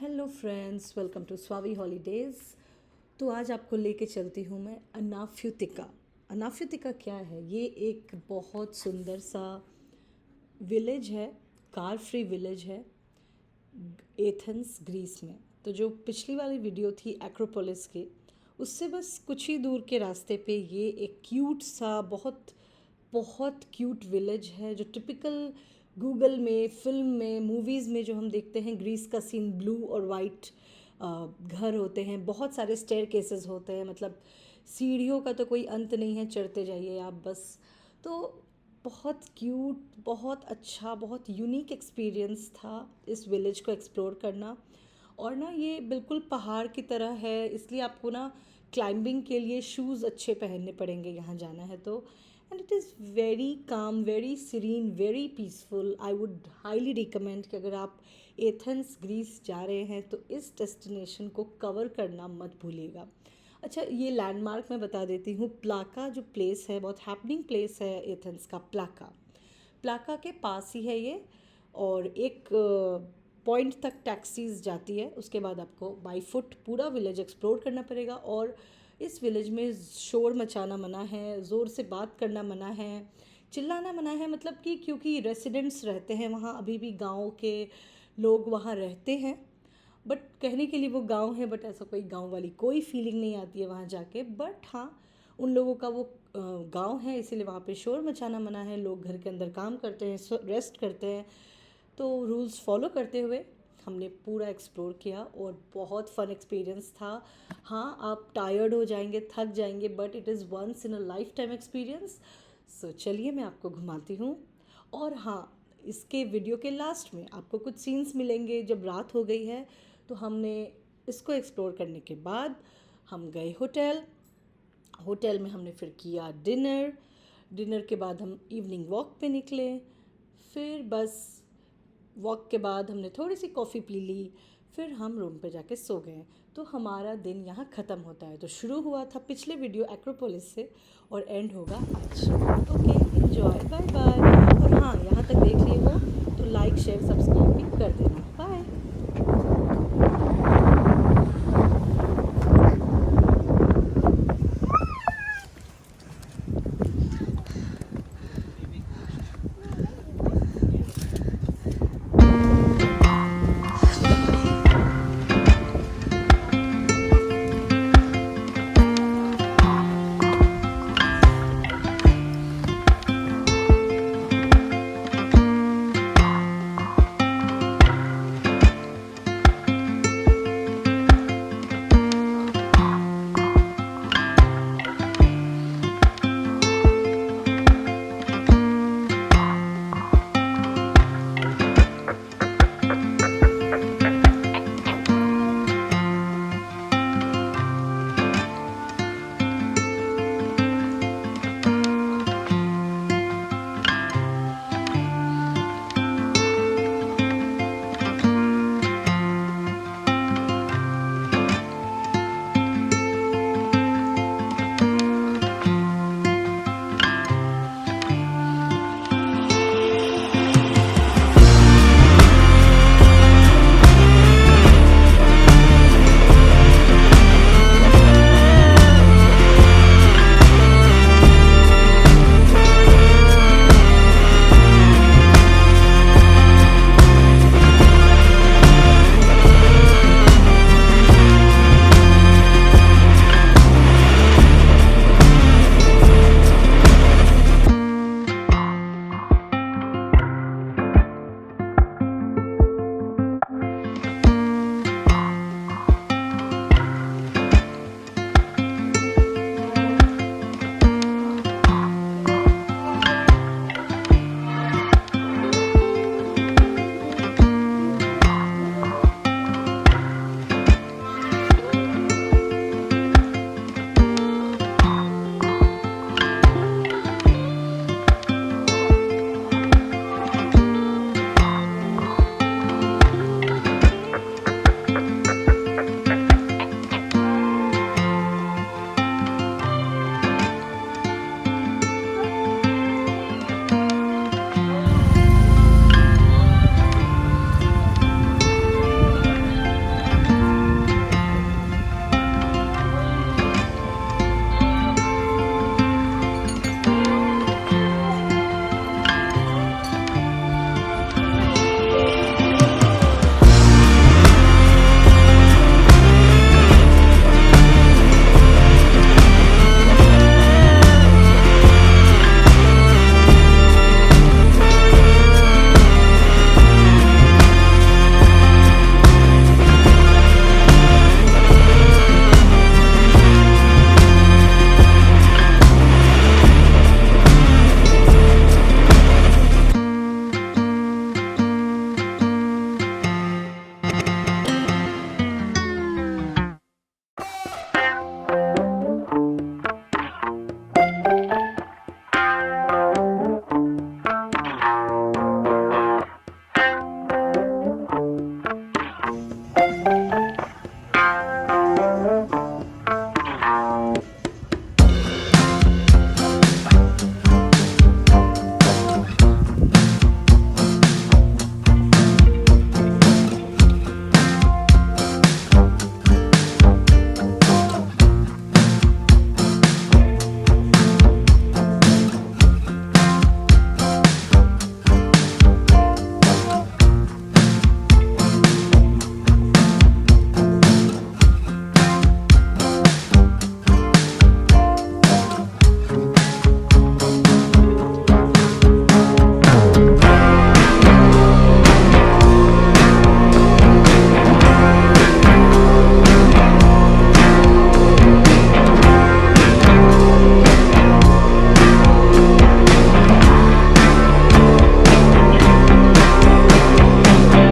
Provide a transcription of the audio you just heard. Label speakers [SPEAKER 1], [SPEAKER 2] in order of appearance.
[SPEAKER 1] Hello friends, welcome to Swavi holidays. तो आज आपको लेके चलती हूँ मैं अनाफ्युतिका। अनाफ्युतिका क्या है? ये एक बहुत सुंदर सा विलेज है, कार फ्री विलेज है एथेंस ग्रीस में। तो जो पिछली वाली वीडियो थी एक्रोपोलिस की, उससे बस कुछ ही दूर के रास्ते पे ये एक क्यूट सा बहुत बहुत क्यूट विलेज है, जो टिपिकल गूगल में, फिल्म में, मूवीज़ में जो हम देखते हैं। ग्रीस का सीन, ब्लू और वाइट घर होते हैं, बहुत सारे स्टेयर केसेस होते हैं, मतलब सीढ़ियों का तो कोई अंत नहीं है, चढ़ते जाइए आप बस। तो बहुत क्यूट, बहुत अच्छा, बहुत यूनिक एक्सपीरियंस था इस विलेज को एक्सप्लोर करना। और ना ये बिल्कुल पहाड़ की तरह है, इसलिए आपको ना क्लाइंबिंग के लिए शूज़ अच्छे पहनने पड़ेंगे यहाँ जाना है तो। And it is very calm, very serene, very peaceful. I would highly recommend कि अगर आप एथेंस ग्रीस जा रहे हैं तो इस डेस्टिनेशन को कवर करना मत भूलिएगा। अच्छा, ये लैंडमार्क मैं बता देती हूँ। प्लाका जो प्लेस है, बहुत हैपनिंग प्लेस है एथेंस का। प्लाका प्लाका के पास ही है ये। और एक पॉइंट तक टैक्सीज जाती है, उसके बाद आपको बाई फुट पूरा विलेज एक्सप्लोर करना पड़ेगा। और इस विलेज में शोर मचाना मना है, ज़ोर से बात करना मना है, चिल्लाना मना है। मतलब कि क्योंकि रेसिडेंट्स रहते हैं वहाँ, अभी भी गांव के लोग वहाँ रहते हैं। बट कहने के लिए वो गांव है, बट ऐसा कोई गांव वाली कोई फीलिंग नहीं आती है वहाँ जाके। बट हाँ, उन लोगों का वो गांव है, इसीलिए वहाँ पे शोर मचाना मना है। लोग घर के अंदर काम करते हैं, रेस्ट करते हैं। तो रूल्स फॉलो करते हुए हमने पूरा एक्सप्लोर किया और बहुत फ़न एक्सपीरियंस था। हाँ, आप टायर्ड हो जाएंगे, थक जाएंगे, but it is once in a lifetime experience. So चलिए मैं आपको घुमाती हूँ। और हाँ, इसके वीडियो के लास्ट में आपको कुछ सीन्स मिलेंगे। जब रात हो गई है तो हमने इसको एक्सप्लोर करने के बाद हम गए होटल। होटल में हमने फिर किया डिनर। डिनर के बाद हम इवनिंग वॉक पे निकले। फिर बस वॉक के बाद हमने थोड़ी सी कॉफ़ी पी ली। फिर हम रूम पे जाके सो गए। तो हमारा दिन यहाँ ख़त्म होता है। तो शुरू हुआ था पिछले वीडियो एक्रोपोलिस से और एंड होगा आज। Okay, enjoy, bye bye. और हाँ, यहाँ तक देख लिए हो तो लाइक, शेयर, सब्सक्राइब भी कर देना।